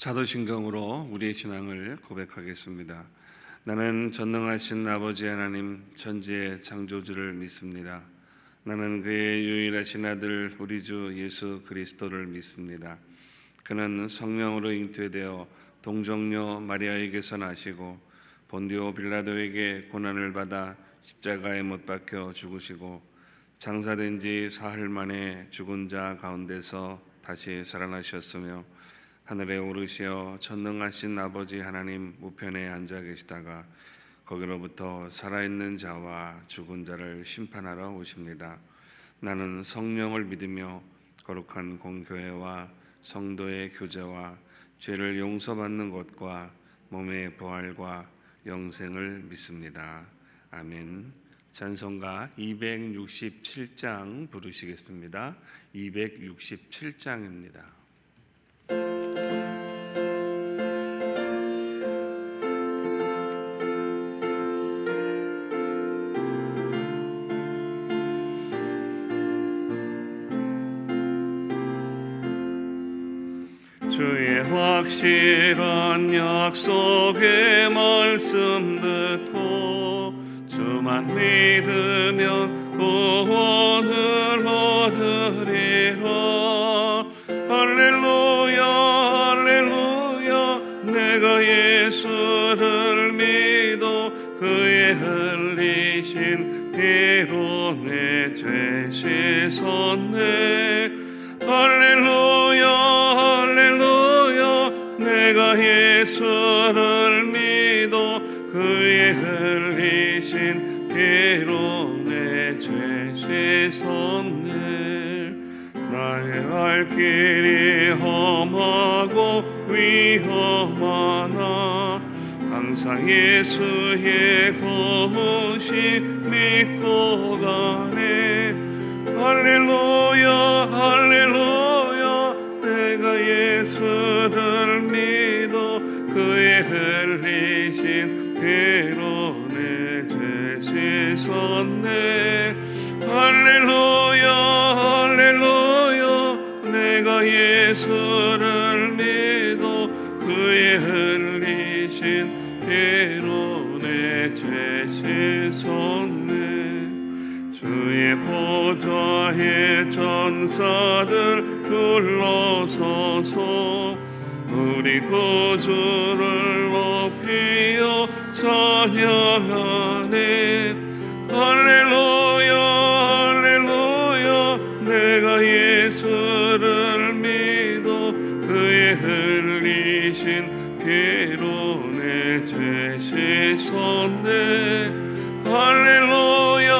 사도신경으로 우리의 신앙을 고백하겠습니다. 나는 전능하신 아버지 하나님 천지의 창조주를 믿습니다. 나는 그의 유일하신 아들 우리 주 예수 그리스도를 믿습니다. 그는 성령으로 잉태되어 동정녀 마리아에게서 나시고 본디오 빌라도에게 고난을 받아 십자가에 못 박혀 죽으시고 장사된 지 사흘 만에 죽은 자 가운데서 다시 살아나셨으며 하늘에 오르시어 전능하신 아버지 하나님 우편에 앉아 계시다가 거기로부터 살아있는 자와 죽은 자를 심판하러 오십니다. 나는 성령을 믿으며 거룩한 공교회와 성도의 교제와 죄를 용서받는 것과 몸의 부활과 영생을 믿습니다. 아멘. 찬송가 267장 부르시겠습니다. 267장입니다. 주의 확실한 약속의 말씀 듣고 주만 믿으면 구원을 얻으리라. 할렐루야 할렐루야. 내가 예수를 믿어 그의 흘리신 피로 내 죄 씻었네. 할렐루야 할렐루야. 내가 예수를 믿어 그의 흘리신 피로 내 죄 씻었네. 나의 갈 길이 험하고 위험하나 항상 예수의 도우심 믿고 가네. 할렐루야 할렐루야. 내가 예수를 믿어 그의 흘리신 피로 내 죄 씻었네. 할렐루야 할렐루야. 내가 예수를 믿어 그의 흘리신 피로 내 죄 씻었네. 주의 보좌에 천사들 둘러서서 우리 구주를 높이어 찬양하네. 할렐루야 할렐루야. 내가 예수를 믿어 그의 흘리신 피로 내 죄 씻었네. 할렐루야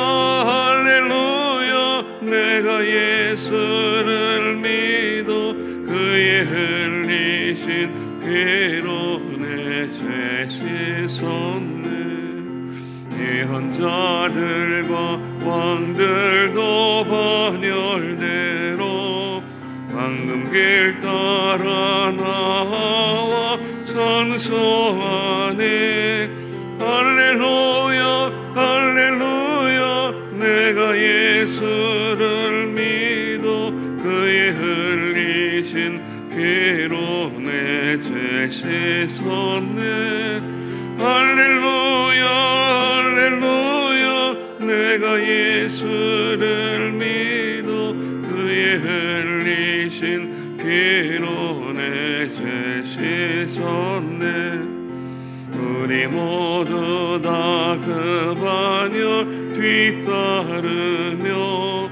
할렐루야. 내가 예수를 믿어 그의 흘리신 피로 내 죄 씻었네. 예언자들과 왕들도 번열대로 황금 길 따라 나와 찬송하네. 할렐루야 할렐루야. 내가 예수를 믿어 그의 흘리신 피로 내 죄 씻었네. 할렐루야 할렐루야. 내가 예수를 믿어 그의 흘리신 피로 내 죄 씻었네. 우리 모두 다 그 반열 뒤따르며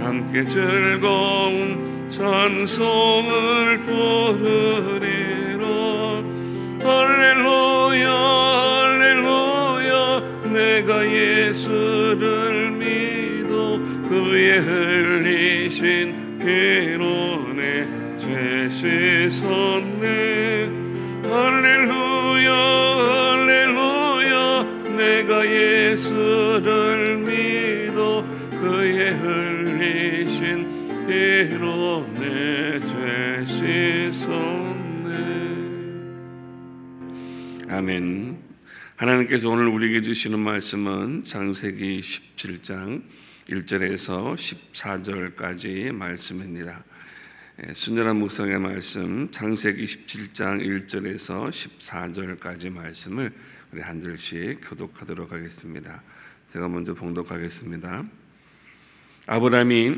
함께 즐거운 찬송을 부르리라. 할렐루야 할렐루야. 내가 예수를 믿어 그의 흘리신 피로 내 죄 씻었네. 할렐루야 할렐루야. 내가 예수를 믿어 그의 흘리신 피로 내 죄 씻었네. 아멘. 하나님께서 오늘 우리에게 주시는 말씀은 창세기 17장 1절에서 14절까지 말씀입니다. 순전한 묵상의 말씀 창세기 17장 1절에서 14절까지 말씀을 우리 한 절씩 교독하도록 하겠습니다. 제가 먼저 봉독하겠습니다. 아브라함이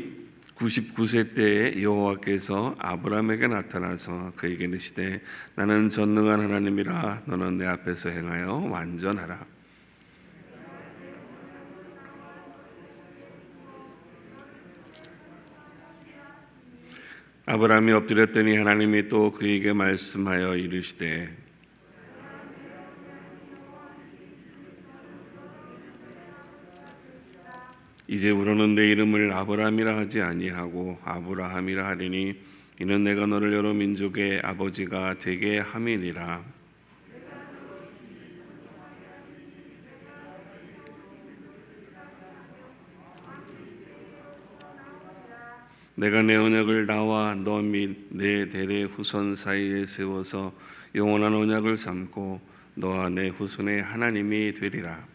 99세 때에 여호와께서 아브라함에게 나타나서 그에게 이르시되 나는 전능한 하나님이라 너는 내 앞에서 행하여 완전하라. 아브라함이 엎드렸더니 하나님이 또 그에게 말씀하여 이르시되 이제부로는 내 이름을 아브라함이라 하지 아니하고 아브라함이라 하리니 이는 내가 너를 여러 민족의 아버지가 되게 함이니라. 내가 내 언약을 나와 너 및 내 대대 후손 사이에 세워서 영원한 언약을 삼고 너와 내 후손의 하나님이 되리라.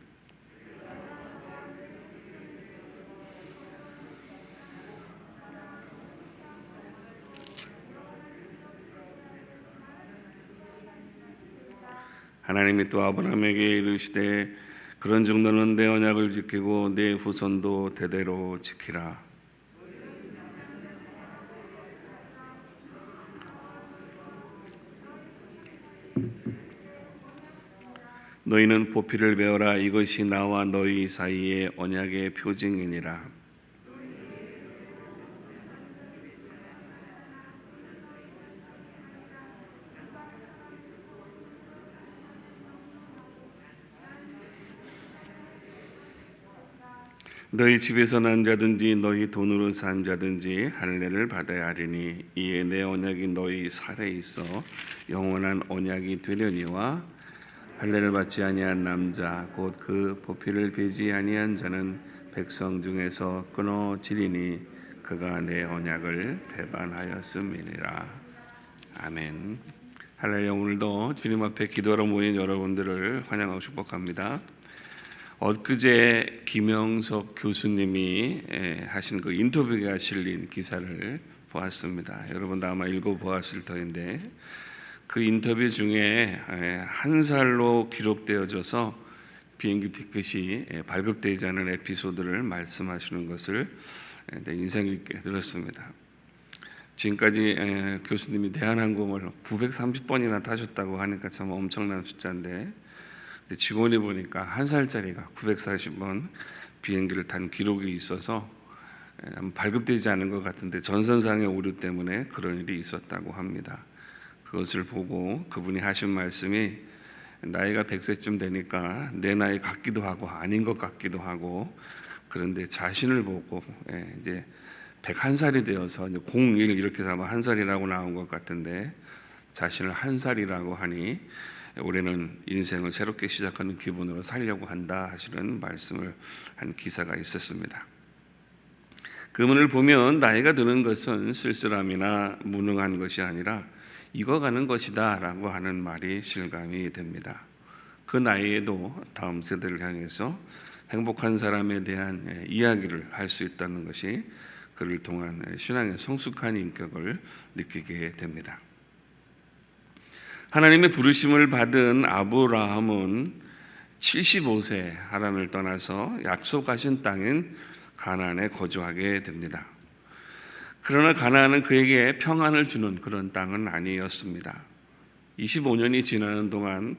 하나님이 또 아브라함에게 이르시되 그런즉 너는 내 언약을 지키고 내 후손도 대대로 지키라. 너희는 보피를 베어라. 이것이 나와 너희 사이의 언약의 표징이니라. 너희 집에서 난 자든지 너희 돈으로 산 자든지 할례를 받아야 하리니 이에 내 언약이 너희 살에 있어 영원한 언약이 되려니와 할례를 받지 아니한 남자 곧 그 보피를 베지 아니한 자는 백성 중에서 끊어지리니 그가 내 언약을 배반하였음이니라. 아멘. 할렐루야. 오늘도 주님 앞에 기도하러 모인 여러분들을 환영하고 축복합니다. 엊그제 김영석 교수님이 하신 그 인터뷰가 실린 기사를 보았습니다. 여러분도 아마 읽어보았을 터인데 그 인터뷰 중에 한 살로 기록되어져서 비행기 티켓이 발급되지 않은 에피소드를 말씀하시는 것을 인상 깊게 들었습니다. 지금까지 교수님이 대한항공을 930번이나 타셨다고 하니까 참 엄청난 숫자인데 직원이 보니까 한 살짜리가 940번 비행기를 탄 기록이 있어서 발급되지 않은 것 같은데 전선상의 오류 때문에 그런 일이 있었다고 합니다. 그것을 보고 그분이 하신 말씀이 나이가 100세쯤 되니까 내 나이 같기도 하고 아닌 것 같기도 하고 그런데 자신을 보고 이제 101살이 되어서 01 이렇게 하면 한 살이라고 나온 것 같은데 자신을 한 살이라고 하니 올해는 인생을 새롭게 시작하는 기분으로 살려고 한다 하시는 말씀을 한 기사가 있었습니다. 그 문을 보면 나이가 드는 것은 쓸쓸함이나 무능한 것이 아니라 익어가는 것이다 라고 하는 말이 실감이 됩니다. 그 나이에도 다음 세대를 향해서 행복한 사람에 대한 이야기를 할 수 있다는 것이 그를 통한 신앙의 성숙한 인격을 느끼게 됩니다. 하나님의 부르심을 받은 아브라함은 75세 하란을 떠나서 약속하신 땅인 가나안에 거주하게 됩니다. 그러나 가나안은 그에게 평안을 주는 그런 땅은 아니었습니다. 25년이 지나는 동안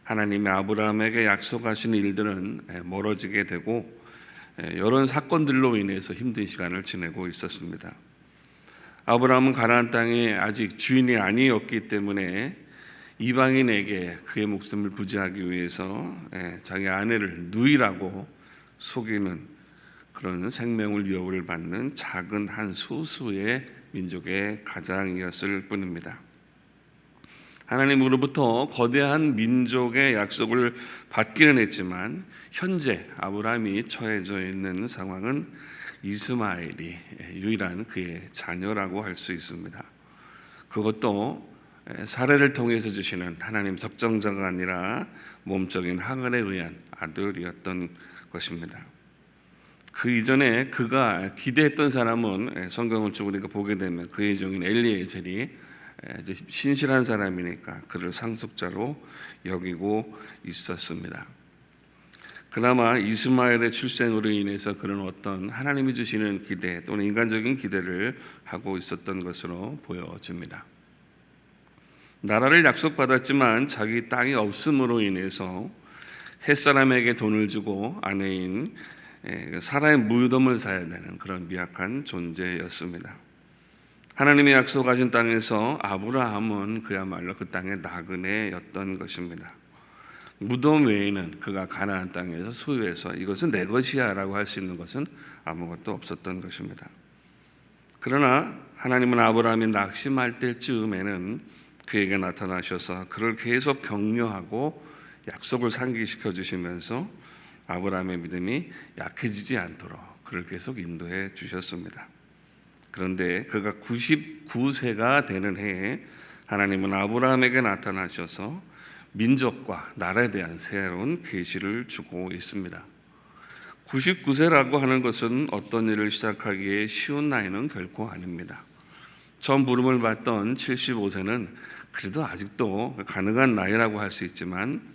하나님이 아브라함에게 약속하신 일들은 멀어지게 되고 여러 사건들로 인해서 힘든 시간을 지내고 있었습니다. 아브라함은 가나안 땅에 아직 주인이 아니었기 때문에 이방인에게 그의 목숨을 부지하기 위해서 자기 아내를 누이라고 속이는 그런 생명을 위협을 받는 작은 한 소수의 민족의 가장이었을 뿐입니다. 하나님으로부터 거대한 민족의 약속을 받기는 했지만 현재 아브라함이 처해져 있는 상황은 이스마엘이 유일한 그의 자녀라고 할 수 있습니다. 그것도 사례를 통해서 주시는 하나님 적정자가 아니라 몸적인 하갈에 의한 아들이었던 것입니다. 그 이전에 그가 기대했던 사람은 성경을 쭉 우리가 보게 되면 그의 종인 엘리에셀이 이제 신실한 사람이니까 그를 상속자로 여기고 있었습니다. 그나마 이스마엘의 출생으로 인해서 그는 어떤 하나님이 주시는 기대 또는 인간적인 기대를 하고 있었던 것으로 보여집니다. 나라를 약속받았지만 자기 땅이 없음으로 인해서 햇사람에게 돈을 주고 아내인 사라의 무덤을 사야 되는 그런 미약한 존재였습니다. 하나님의 약속하신 땅에서 아브라함은 그야말로 그 땅의 나그네였던 것입니다. 무덤 외에는 그가 가나안 땅에서 소유해서 이것은 내 것이야 라고 할 수 있는 것은 아무것도 없었던 것입니다. 그러나 하나님은 아브라함이 낙심할 때쯤에는 그에게 나타나셔서 그를 계속 격려하고 약속을 상기시켜 주시면서 아브라함의 믿음이 약해지지 않도록 그를 계속 인도해 주셨습니다. 그런데 그가 99세가 되는 해에 하나님은 아브라함에게 나타나셔서 민족과 나라에 대한 새로운 계시를 주고 있습니다. 99세라고 하는 것은 어떤 일을 시작하기에 쉬운 나이는 결코 아닙니다. 처음 부름을 받던 75세는 그래도 아직도 가능한 나이라고 할 수 있지만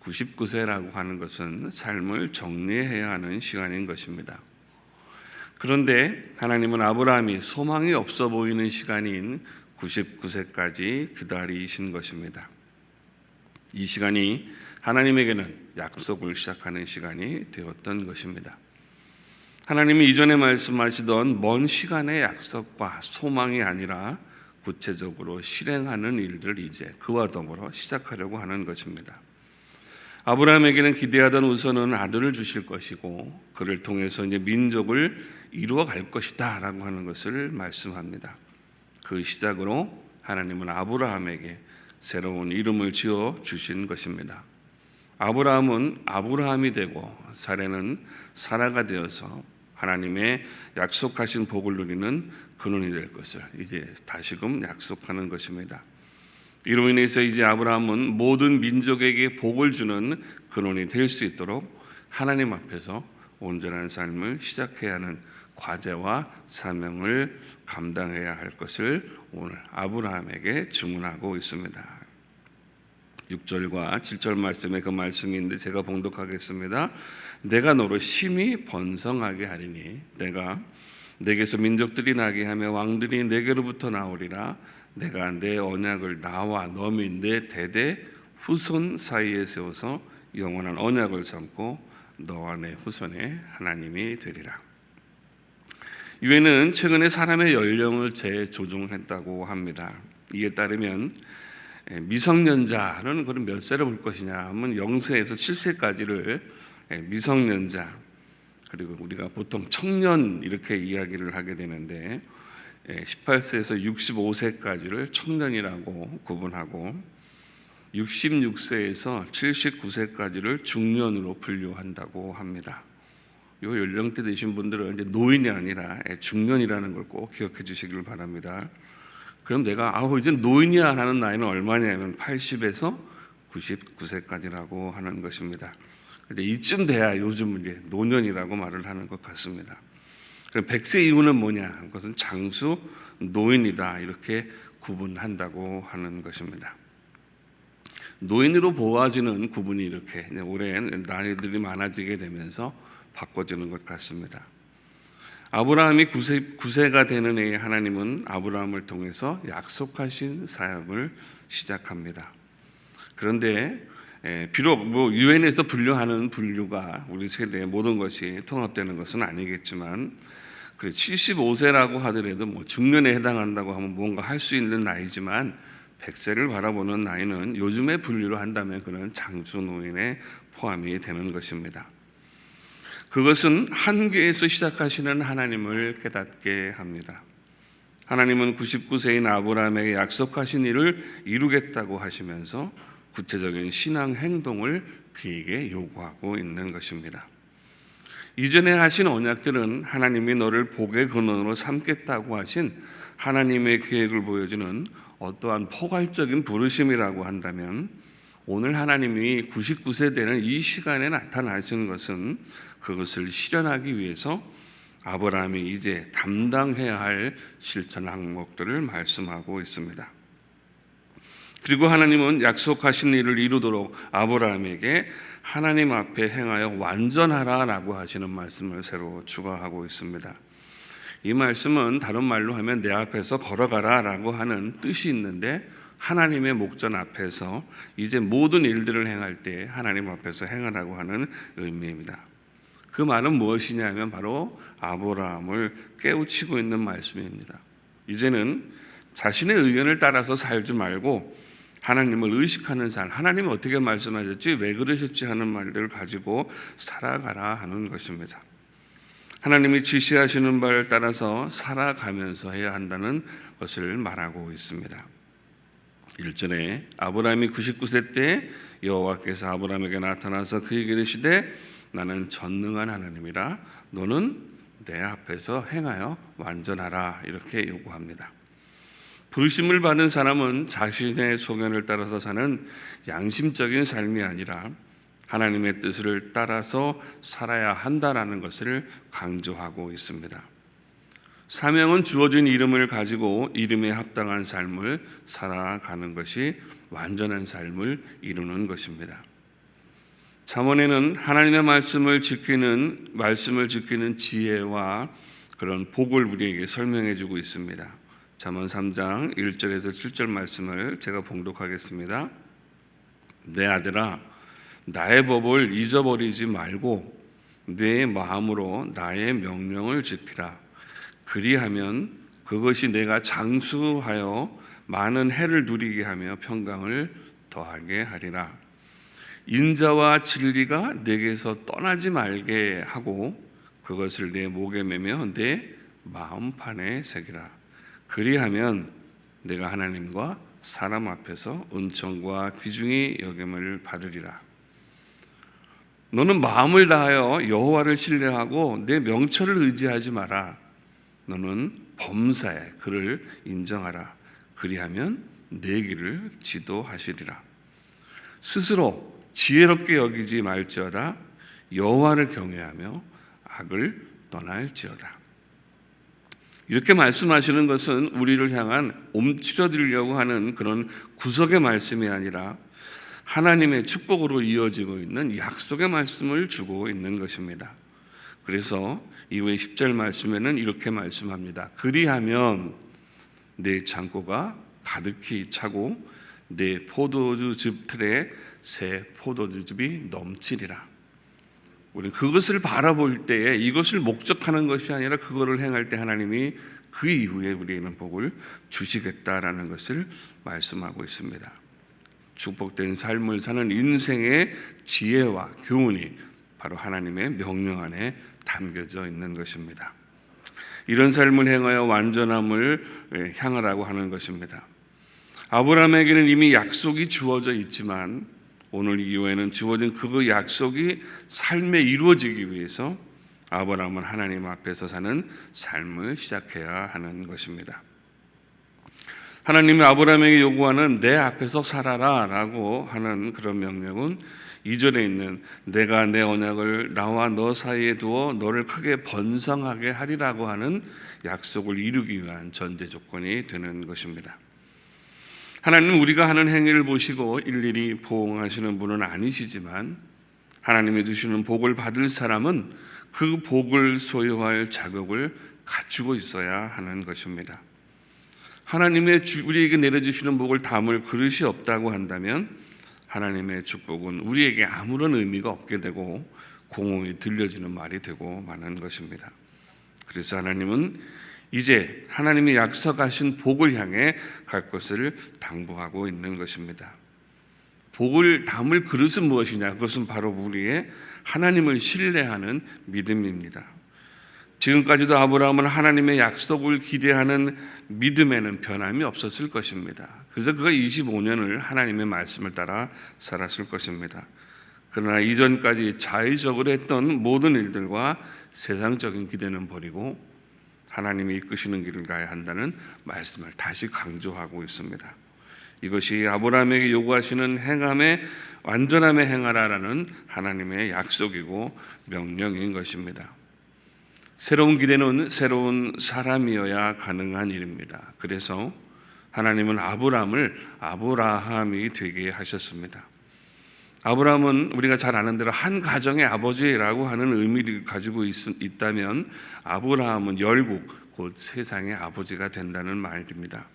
99세라고 하는 것은 삶을 정리해야 하는 시간인 것입니다. 그런데 하나님은 아브라함이 소망이 없어 보이는 시간인 99세까지 기다리신 것입니다. 이 시간이 하나님에게는 약속을 시작하는 시간이 되었던 것입니다. 하나님이 이전에 말씀하시던 먼 시간의 약속과 소망이 아니라 구체적으로 실행하는 일들을 이제 그와 더불어 시작하려고 하는 것입니다. 아브라함에게는 기대하던 우선은 아들을 주실 것이고 그를 통해서 이제 민족을 이루어 갈 것이다 라고 하는 것을 말씀합니다. 그 시작으로 하나님은 아브라함에게 새로운 이름을 지어 주신 것입니다. 아브라함은 아브라함이 되고 사라는 사라가 되어서 하나님의 약속하신 복을 누리는 근원이 될 것을 이제 다시금 약속하는 것입니다. 이로 인해서 이제 아브라함은 모든 민족에게 복을 주는 근원이 될 수 있도록 하나님 앞에서 온전한 삶을 시작해야 하는 과제와 사명을 감당해야 할 것을 오늘 아브라함에게 주문하고 있습니다. 6절과 7절 말씀에 그 말씀이 있는데 제가 봉독하겠습니다. 내가 너로 심히 번성하게 하리니 내가 내게서 민족들이 나게 하며 왕들이 내게로부터 나오리라. 내가 내 언약을 나와 너 및 내 대대 후손 사이에 세워서 영원한 언약을 삼고 너와 내 후손의 하나님이 되리라. 유엔은 최근에 사람의 연령을 재조정했다고 합니다. 이에 따르면 미성년자는 그럼 몇 세를 볼 것이냐 하면 0세에서 7세까지를 미성년자, 그리고 우리가 보통 청년 이렇게 이야기를 하게 되는데 18세에서 65세까지를 청년이라고 구분하고 66세에서 79세까지를 중년으로 분류한다고 합니다. 이 연령대 되신 분들은 이제 노인이 아니라 중년이라는 걸 꼭 기억해 주시길 바랍니다. 그럼 내가 이제 노인이야 하는 나이는 얼마냐면 80에서 99세까지라고 하는 것입니다. 근데 이쯤 돼야 요즘 이제 노년이라고 말을 하는 것 같습니다. 그럼 100세 이후는 뭐냐? 그것은 장수 노인이다 이렇게 구분한다고 하는 것입니다. 노인으로 보아지는 구분이 이렇게 올해 나이들이 많아지게 되면서 바꿔지는 것 같습니다. 아브라함이 9세가 되는 해에 하나님은 아브라함을 통해서 약속하신 사역을 시작합니다. 그런데 비록 유엔에서 분류하는 분류가 우리 세대의 모든 것이 통합되는 것은 아니겠지만 75세라고 하더라도 중년에 해당한다고 하면 뭔가 할 수 있는 나이지만 100세를 바라보는 나이는 요즘의 분류로 한다면 그는 장수노인에 포함이 되는 것입니다. 그것은 한계에서 시작하시는 하나님을 깨닫게 합니다. 하나님은 99세인 아브라함에게 약속하신 일을 이루겠다고 하시면서 구체적인 신앙 행동을 그에게 요구하고 있는 것입니다. 이전에 하신 언약들은 하나님이 너를 복의 근원으로 삼겠다고 하신 하나님의 계획을 보여주는 어떠한 포괄적인 부르심이라고 한다면 오늘 하나님이 99세 되는 이 시간에 나타나시는 것은 그것을 실현하기 위해서 아브라함이 이제 담당해야 할 실천 항목들을 말씀하고 있습니다. 그리고 하나님은 약속하신 일을 이루도록 아브라함에게 하나님 앞에 행하여 완전하라라고 하시는 말씀을 새로 추가하고 있습니다. 이 말씀은 다른 말로 하면 내 앞에서 걸어가라라고 하는 뜻이 있는데, 하나님의 목전 앞에서 이제 모든 일들을 행할 때 하나님 앞에서 행하라고 하는 의미입니다. 그 말은 무엇이냐면 바로 아브라함을 깨우치고 있는 말씀입니다. 이제는 자신의 의견을 따라서 살지 말고 하나님을 의식하는 삶, 하나님이 어떻게 말씀하셨지, 왜 그러셨지 하는 말들을 가지고 살아가라 하는 것입니다. 하나님이 지시하시는 바를 따라서 살아가면서 해야 한다는 것을 말하고 있습니다. 1절에 아브라함이 99세 때 여호와께서 아브라함에게 나타나서 그에게 이르시되 나는 전능한 하나님이라 너는 내 앞에서 행하여 완전하라 이렇게 요구합니다. 부르심을 받은 사람은 자신의 소견을 따라서 사는 양심적인 삶이 아니라 하나님의 뜻을 따라서 살아야 한다라는 것을 강조하고 있습니다. 사명은 주어진 이름을 가지고 이름에 합당한 삶을 살아가는 것이 완전한 삶을 이루는 것입니다. 잠언에는 하나님의 말씀을 지키는 지혜와 그런 복을 우리에게 설명해 주고 있습니다. 잠언 3장 1절에서 7절 말씀을 제가 봉독하겠습니다. 내 아들아 나의 법을 잊어버리지 말고 내 마음으로 나의 명령을 지키라. 그리하면 그것이 내가 장수하여 많은 해를 누리게 하며 평강을 더하게 하리라. 인자와 진리가 내게서 떠나지 말게 하고 그것을 내 목에 매며 내 마음판에 새기라. 그리하면 내가 하나님과 사람 앞에서 은총과 귀중히 여김을 받으리라. 너는 마음을 다하여 여호와를 신뢰하고 내 명철을 의지하지 마라. 너는 범사에 그를 인정하라. 그리하면 내 길을 지도하시리라. 스스로 지혜롭게 여기지 말지어다. 여호와를 경외하며 악을 떠날지어다. 이렇게 말씀하시는 것은 우리를 향한 옴츠러들려고 하는 그런 구속의 말씀이 아니라 하나님의 축복으로 이어지고 있는 약속의 말씀을 주고 있는 것입니다. 그래서 이후에 10절 말씀에는 이렇게 말씀합니다. 그리하면 내 창고가 가득히 차고 내 포도주즙 틀에 새 포도주즙이 넘치리라. 우리는 그것을 바라볼 때에 이것을 목적하는 것이 아니라 그거를 행할 때 하나님이 그 이후에 우리에게는 복을 주시겠다라는 것을 말씀하고 있습니다. 축복된 삶을 사는 인생의 지혜와 교훈이 바로 하나님의 명령 안에 담겨져 있는 것입니다. 이런 삶을 행하여 완전함을 향하라고 하는 것입니다. 아브라함에게는 이미 약속이 주어져 있지만 오늘 이후에는 주어진 그 약속이 삶에 이루어지기 위해서 아브라함은 하나님 앞에서 사는 삶을 시작해야 하는 것입니다. 하나님이 아브라함에게 요구하는 내 앞에서 살아라 라고 하는 그런 명령은 2절에 있는 내가 내 언약을 나와 너 사이에 두어 너를 크게 번성하게 하리라고 하는 약속을 이루기 위한 전제 조건이 되는 것입니다. 하나님은 우리가 하는 행위를 보시고 일일이 보응하시는 분은 아니시지만 하나님이 주시는 복을 받을 사람은 그 복을 소유할 자격을 갖추고 있어야 하는 것입니다. 하나님의 우리에게 내려주시는 복을 담을 그릇이 없다고 한다면 하나님의 축복은 우리에게 아무런 의미가 없게 되고 공허히 들려지는 말이 되고 마는 것입니다. 그래서 하나님은 이제 하나님이 약속하신 복을 향해 갈 것을 당부하고 있는 것입니다. 복을 담을 그릇은 무엇이냐? 그것은 바로 우리의 하나님을 신뢰하는 믿음입니다. 지금까지도 아브라함은 하나님의 약속을 기대하는 믿음에는 변함이 없었을 것입니다. 그래서 그가 25년을 하나님의 말씀을 따라 살았을 것입니다. 그러나 이전까지 자의적으로 했던 모든 일들과 세상적인 기대는 버리고 하나님이 이끄시는 길을 가야 한다는 말씀을 다시 강조하고 있습니다. 이것이 아브라함에게 요구하시는 행함의 완전함에 행하라라는 하나님의 약속이고 명령인 것입니다. 새로운 기대는 새로운 사람이어야 가능한 일입니다. 그래서 하나님은 아브라함을 아브라함이 되게 하셨습니다. 아브라함은 우리가 잘 아는 대로 한 가정의 아버지라고 하는 의미를 가지고 있다면 아브라함은 열국, 곧 세상의 아버지가 된다는 말입니다.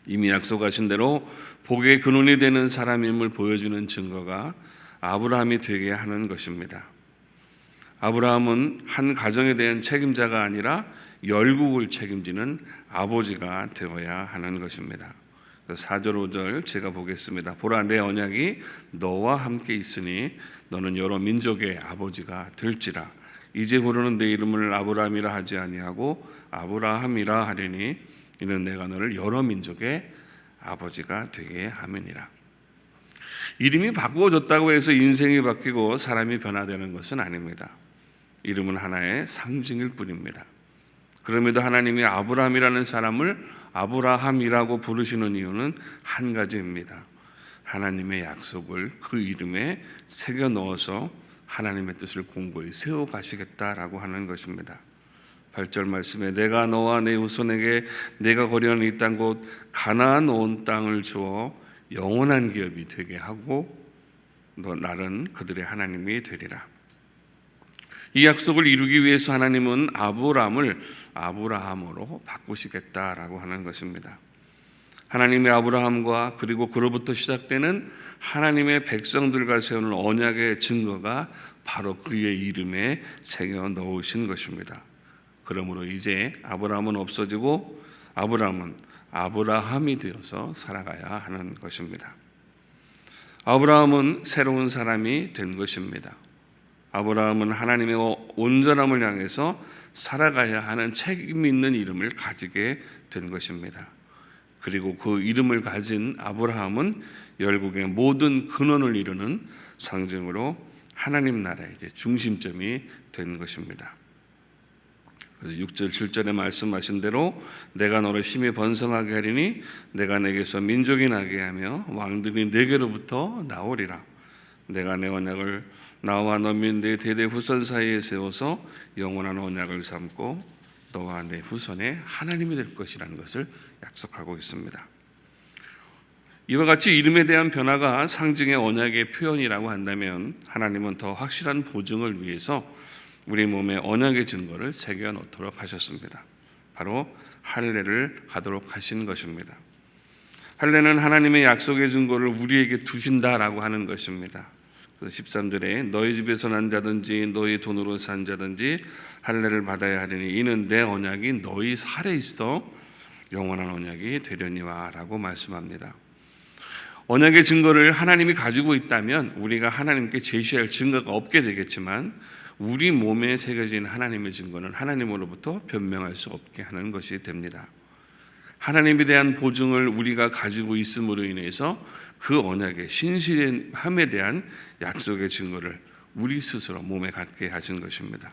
이미 약속하신 대로 복의 근원이 되는 사람임을 보여주는 증거가 아브라함이 되게 하는 것입니다. 아브라함은 한 가정에 대한 책임자가 아니라 열국을 책임지는 아버지가 되어야 하는 것입니다. 4절 5절 제가 보겠습니다. 보라, 내 언약이 너와 함께 있으니 너는 여러 민족의 아버지가 될지라. 이제부로는 내 이름을 아브라함이라 하지 아니하고 아브라함이라 하리니 이는 내가 너를 여러 민족의 아버지가 되게 함이니라. 이름이 바꾸어졌다고 해서 인생이 바뀌고 사람이 변화되는 것은 아닙니다. 이름은 하나의 상징일 뿐입니다. 그럼에도 하나님이 아브라함이라는 사람을 아브라함이라고 부르시는 이유는 한 가지입니다. 하나님의 약속을 그 이름에 새겨 넣어서 하나님의 뜻을 공고히 세워 가시겠다라고 하는 것입니다. 8절 말씀에 내가 너와 내 후손에게 내가 거류하는 이 땅 곧 가나안 온 땅을 주어 영원한 기업이 되게 하고 너 나는 그들의 하나님이 되리라. 이 약속을 이루기 위해서 하나님은 아브라함을 아브라함으로 바꾸시겠다라고 하는 것입니다. 하나님의 아브라함과 그리고 그로부터 시작되는 하나님의 백성들과 세우는 언약의 증거가 바로 그의 이름에 새겨 넣으신 것입니다. 그러므로 이제 아브라함은 없어지고 아브라함은 아브라함이 되어서 살아가야 하는 것입니다. 아브라함은 새로운 사람이 된 것입니다. 아브라함은 하나님의 온전함을 향해서 살아가야 하는 책임 있는 이름을 가지게 된 것입니다. 그리고 그 이름을 가진 아브라함은 열국의 모든 근원을 이루는 상징으로 하나님 나라의 중심점이 된 것입니다. 그래서 6절 7절에 말씀하신 대로 내가 너를 심히 번성하게 하리니 내가 내게서 민족이 나게 하며 왕들이 내게로부터 나오리라. 내가 내 언약을 나와 너 및 내 대대 후손 사이에 세워서 영원한 언약을 삼고 너와 내 후손의 하나님이 될 것이라는 것을 약속하고 있습니다. 이와 같이 이름에 대한 변화가 상징의 언약의 표현이라고 한다면 하나님은 더 확실한 보증을 위해서 우리 몸에 언약의 증거를 새겨 놓도록 하셨습니다. 바로 할례를 하도록 하신 것입니다. 할례는 하나님의 약속의 증거를 우리에게 두신다라고 하는 것입니다. 13절에 너희 집에서 난 자든지 너희 돈으로 산 자든지 할례를 받아야 하리니 이는 내 언약이 너희 살에 있어 영원한 언약이 되려니와 라고 말씀합니다. 언약의 증거를 하나님이 가지고 있다면 우리가 하나님께 제시할 증거가 없게 되겠지만 우리 몸에 새겨진 하나님의 증거는 하나님으로부터 변명할 수 없게 하는 것이 됩니다. 하나님에 대한 보증을 우리가 가지고 있음으로 인해서 그 언약의 신실함에 대한 약속의 증거를 우리 스스로 몸에 갖게 하신 것입니다.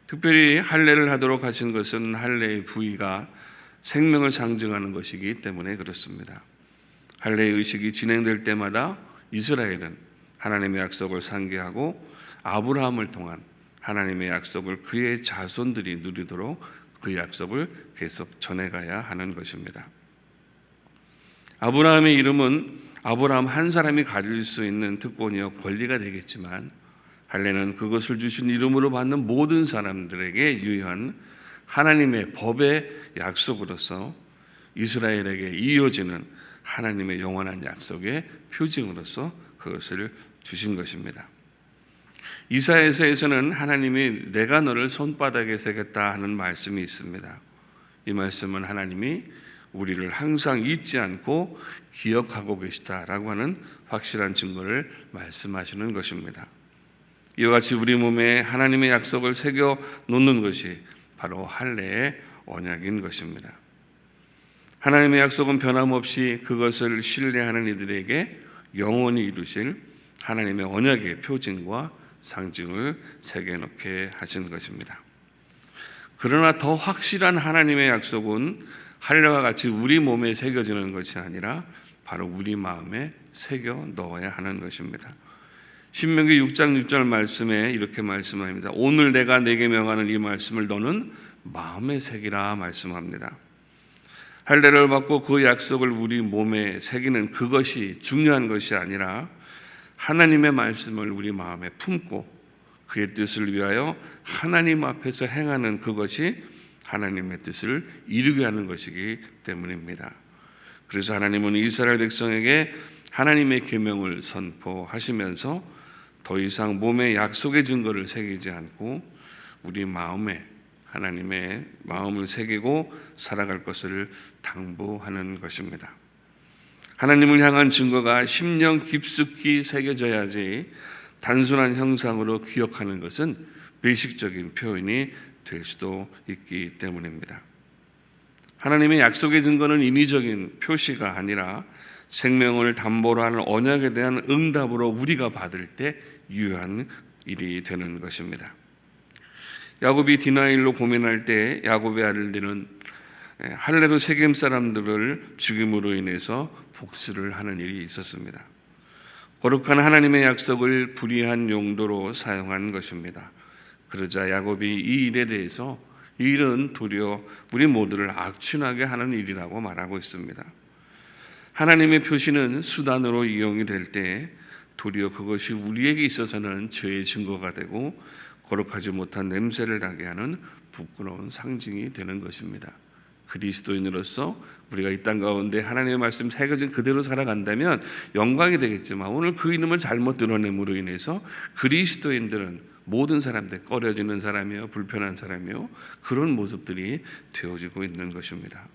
특별히 할례를 하도록 하신 것은 할례의 부위가 생명을 상징하는 것이기 때문에 그렇습니다. 할례의 의식이 진행될 때마다 이스라엘은 하나님의 약속을 상기하고 아브라함을 통한 하나님의 약속을 그의 자손들이 누리도록 그 약속을 계속 전해가야 하는 것입니다. 아브라함의 이름은 아브라함 한 사람이 가질 수 있는 특권이요 권리가 되겠지만 할례는 그것을 주신 이름으로 받는 모든 사람들에게 유효한 하나님의 법의 약속으로서 이스라엘에게 이어지는 하나님의 영원한 약속의 표징으로서 그것을 주신 것입니다. 이사야서에서는 하나님이 내가 너를 손바닥에 새겼다 하는 말씀이 있습니다. 이 말씀은 하나님이 우리를 항상 잊지 않고 기억하고 계시다라고 하는 확실한 증거를 말씀하시는 것입니다. 이와 같이 우리 몸에 하나님의 약속을 새겨 놓는 것이 바로 할례의 언약인 것입니다. 하나님의 약속은 변함없이 그것을 신뢰하는 이들에게 영원히 이루실 하나님의 언약의 표징과 상징을 새겨놓게 하신 것입니다. 그러나 더 확실한 하나님의 약속은 할례와 같이 우리 몸에 새겨지는 것이 아니라 바로 우리 마음에 새겨 넣어야 하는 것입니다. 신명기 6장 6절 말씀에 이렇게 말씀합니다. 오늘 내가 네게 명하는 이 말씀을 너는 마음에 새기라 말씀합니다. 할례를 받고 그 약속을 우리 몸에 새기는 그것이 중요한 것이 아니라 하나님의 말씀을 우리 마음에 품고 그의 뜻을 위하여 하나님 앞에서 행하는 그것이 하나님의 뜻을 이루게 하는 것이기 때문입니다. 그래서 하나님은 이스라엘 백성에게 하나님의 계명을 선포하시면서 더 이상 몸에 약속의 증거를 새기지 않고 우리 마음에 하나님의 마음을 새기고 살아갈 것을 당부하는 것입니다. 하나님을 향한 증거가 심령 깊숙이 새겨져야지 단순한 형상으로 기억하는 것은 배식적인 표현이 될 수도 있기 때문입니다. 하나님의 약속의 증거는 인위적인 표시가 아니라 생명을 담보로 하는 언약에 대한 응답으로 우리가 받을 때 유효한 일이 되는 것입니다. 야곱이 디나일로 고민할 때 야곱의 아들들은 할례로 세겜 사람들을 죽임으로 인해서 복수를 하는 일이 있었습니다. 거룩한 하나님의 약속을 불의한 용도로 사용한 것입니다. 그러자 야곱이 이 일에 대해서 이 일은 도리어 우리 모두를 악취나게 하는 일이라고 말하고 있습니다. 하나님의 표시는 수단으로 이용이 될 때 도리어 그것이 우리에게 있어서는 죄의 증거가 되고 거룩하지 못한 냄새를 나게 하는 부끄러운 상징이 되는 것입니다. 그리스도인으로서 우리가 이 땅 가운데 하나님의 말씀 새겨진 그대로 살아간다면 영광이 되겠지만 오늘 그 이름을 잘못 드러냄으로 인해서 그리스도인들은 모든 사람들 꺼려지는 사람이요 불편한 사람이요 그런 모습들이 되어지고 있는 것입니다.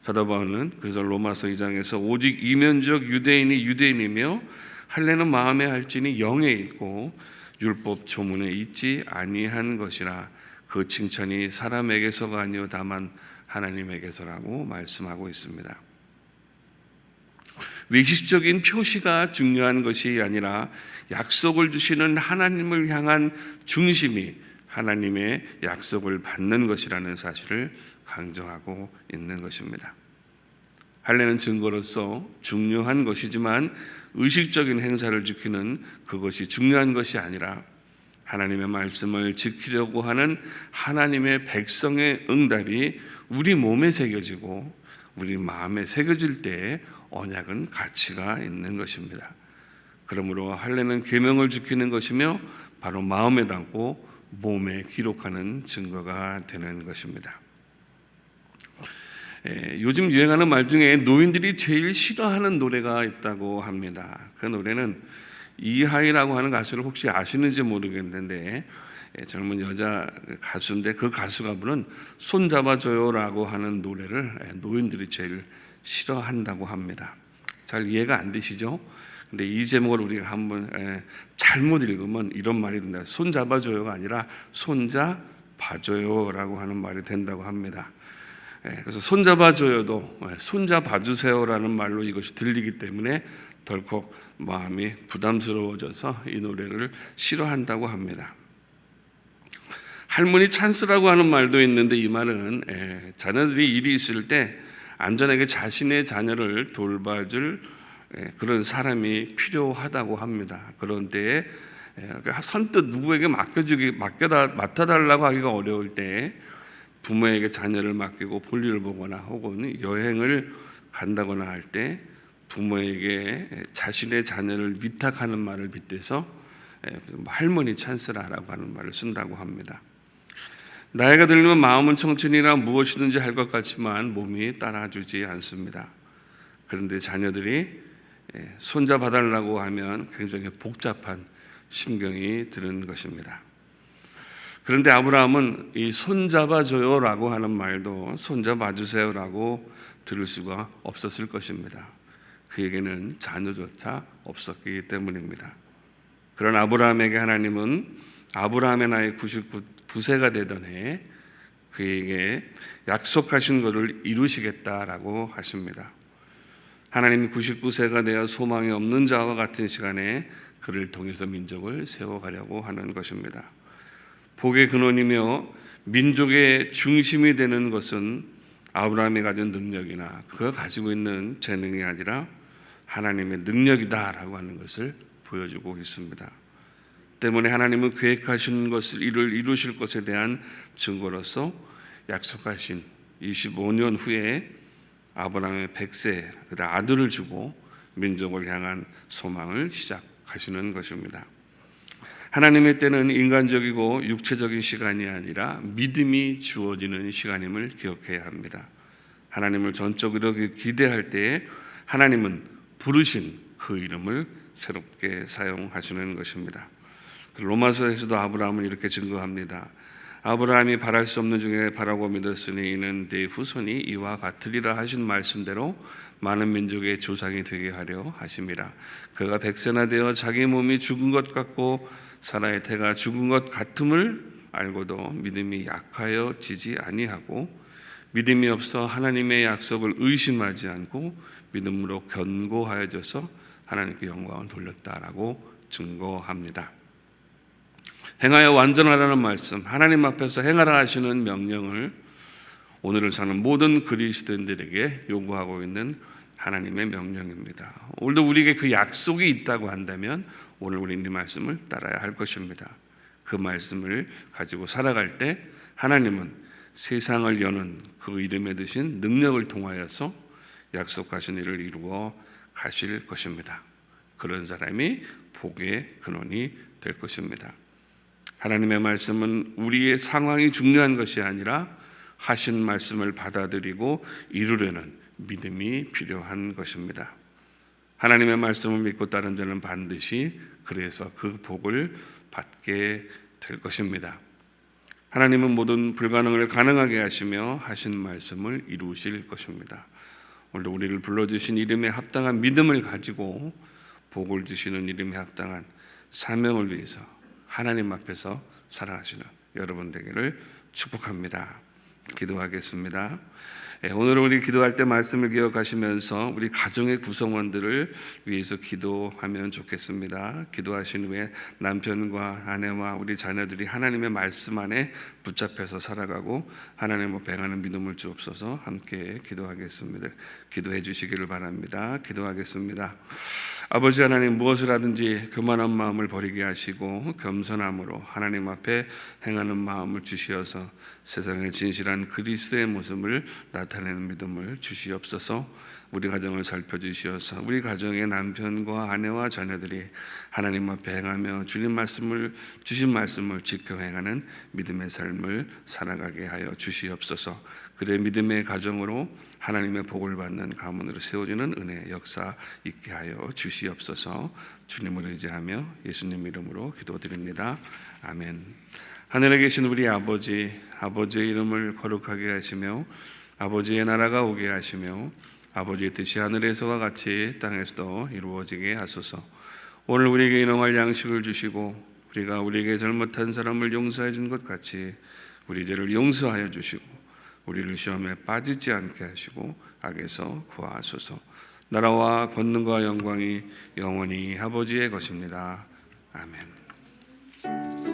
사도 바울은 그래서 로마서 2장에서 오직 이면적 유대인이 유대인이며 할례는 마음에 할지니 영에 있고 율법 조문에 있지 아니한 것이라 그 칭찬이 사람에게서가 아니요 다만 하나님에게서라고 말씀하고 있습니다. 외식적인 표시가 중요한 것이 아니라 약속을 주시는 하나님을 향한 중심이 하나님의 약속을 받는 것이라는 사실을 강조하고 있는 것입니다. 할례는 증거로서 중요한 것이지만 의식적인 행사를 지키는 그것이 중요한 것이 아니라 하나님의 말씀을 지키려고 하는 하나님의 백성의 응답이 우리 몸에 새겨지고 우리 마음에 새겨질 때에 언약은 가치가 있는 것입니다. 그러므로 할례는 계명을 지키는 것이며 바로 마음에 담고 몸에 기록하는 증거가 되는 것입니다. 요즘 유행하는 말 중에 노인들이 제일 싫어하는 노래가 있다고 합니다. 그 노래는 이하이라고 하는 가수를 혹시 아시는지 모르겠는데 젊은 여자 가수인데 그 가수가 부른 손잡아줘요라고 하는 노래를 노인들이 제일 싫어한다고 합니다. 잘 이해가 안 되시죠? 근데 이 제목을 우리가 한번 잘못 읽으면 이런 말이 된다. 손잡아줘요가 아니라 손잡아줘요라고 하는 말이 된다고 합니다. 그래서 손잡아줘요도 손잡아주세요라는 말로 이것이 들리기 때문에 덜컥 마음이 부담스러워져서 이 노래를 싫어한다고 합니다. 할머니 찬스라고 하는 말도 있는데 이 말은 자녀들이 일이 있을 때 안전하게 자신의 자녀를 돌봐줄 그런 사람이 필요하다고 합니다. 그런 때에 선뜻 누구에게 맡아달라고 하기가 어려울 때 부모에게 자녀를 맡기고 볼일을 보거나 혹은 여행을 간다거나 할 때 부모에게 자신의 자녀를 위탁하는 말을 빗대서 할머니 찬스라라고 하는 말을 쓴다고 합니다. 나이가 들면 마음은 청춘이라 무엇이든지 할 것 같지만 몸이 따라주지 않습니다. 그런데 자녀들이 손잡아달라고 하면 굉장히 복잡한 심경이 드는 것입니다. 그런데 아브라함은 이 손잡아줘요라고 하는 말도 손잡아주세요라고 들을 수가 없었을 것입니다. 그에게는 자녀조차 없었기 때문입니다. 그런 아브라함에게 하나님은 아브라함의 나이 99세가 되던 해 그에게 약속하신 것을 이루시겠다라고 하십니다. 하나님이 99세가 되어 소망이 없는 자와 같은 시간에 그를 통해서 민족을 세워가려고 하는 것입니다. 복의 근원이며 민족의 중심이 되는 것은 아브라함이 가진 능력이나 그가 가지고 있는 재능이 아니라 하나님의 능력이다라고 하는 것을 보여주고 있습니다. 때문에 하나님은 계획하신 것을 이루실 것에 대한 증거로서 약속하신 25년 후에 아브라함의 100세 아들을 주고 민족을 향한 소망을 시작하시는 것입니다. 하나님의 때는 인간적이고 육체적인 시간이 아니라 믿음이 주어지는 시간임을 기억해야 합니다. 하나님을 전적으로 기대할 때에 하나님은 부르신 그 이름을 새롭게 사용하시는 것입니다. 로마서에서도 아브라함은 이렇게 증거합니다. 아브라함이 바랄 수 없는 중에 바라고 믿었으니 이는 네 후손이 이와 같으리라 하신 말씀대로 많은 민족의 조상이 되게 하려 하심이라. 그가 100세나 되어 자기 몸이 죽은 것 같고 사라의 태가 죽은 것 같음을 알고도 믿음이 약하여 지지 아니하고 믿음이 없어 하나님의 약속을 의심하지 않고 믿음으로 견고하여져서 하나님께 영광을 돌렸다라고 증거합니다. 행하여 완전하라는 말씀, 하나님 앞에서 행하라 하시는 명령을 오늘을 사는 모든 그리스도인들에게 요구하고 있는 하나님의 명령입니다. 오늘도 우리에게 그 약속이 있다고 한다면 오늘 우리는 이 말씀을 따라야 할 것입니다. 그 말씀을 가지고 살아갈 때 하나님은 세상을 여는 그 이름에 드신 능력을 통하여서 약속하신 일을 이루어 가실 것입니다. 그런 사람이 복의 근원이 될 것입니다. 하나님의 말씀은 우리의 상황이 중요한 것이 아니라 하신 말씀을 받아들이고 이루려는 믿음이 필요한 것입니다. 하나님의 말씀을 믿고 따른 자는 반드시 그래서 그 복을 받게 될 것입니다. 하나님은 모든 불가능을 가능하게 하시며 하신 말씀을 이루실 것입니다. 오늘도 우리를 불러주신 이름에 합당한 믿음을 가지고 복을 주시는 이름에 합당한 사명을 위해서 하나님 앞에서 살아가시는 여러분 되기를 축복합니다. 기도하겠습니다. 오늘 우리 기도할 때 말씀을 기억하시면서 우리 가정의 구성원들을 위해서 기도하면 좋겠습니다. 기도하신 후에 남편과 아내와 우리 자녀들이 하나님의 말씀 안에 붙잡혀서 살아가고 하나님을 배가는 믿음을 주옵소서. 함께 기도하겠습니다. 기도해 주시기를 바랍니다. 기도하겠습니다. 아버지 하나님, 무엇을 하든지 교만한 마음을 버리게 하시고 겸손함으로 하나님 앞에 행하는 마음을 주시어서 세상의 진실한 그리스도의 모습을 나타내는 믿음을 주시옵소서. 우리 가정을 살펴주시어서 우리 가정의 남편과 아내와 자녀들이 하나님 앞에 행하며 주신 말씀을 지켜 행하는 믿음의 삶을 살아가게 하여 주시옵소서. 그래 믿음의 가정으로 하나님의 복을 받는 가문으로 세워지는 은혜 역사 있게 하여 주시옵소서. 주님을 의지하며 예수님 이름으로 기도드립니다. 아멘. 하늘에 계신 우리 아버지, 아버지의 이름을 거룩하게 하시며 아버지의 나라가 오게 하시며 아버지의 뜻이 하늘에서와 같이 땅에서도 이루어지게 하소서. 오늘 우리에게 일용할 양식을 주시고 우리가 우리에게 잘못한 사람을 용서해 준 것 같이 우리 죄를 용서하여 주시고 우리를 시험에 빠지지 않게 하시고 악에서 구하소서. 나라와 권능과 영광이 영원히 아버지의 것입니다. 아멘.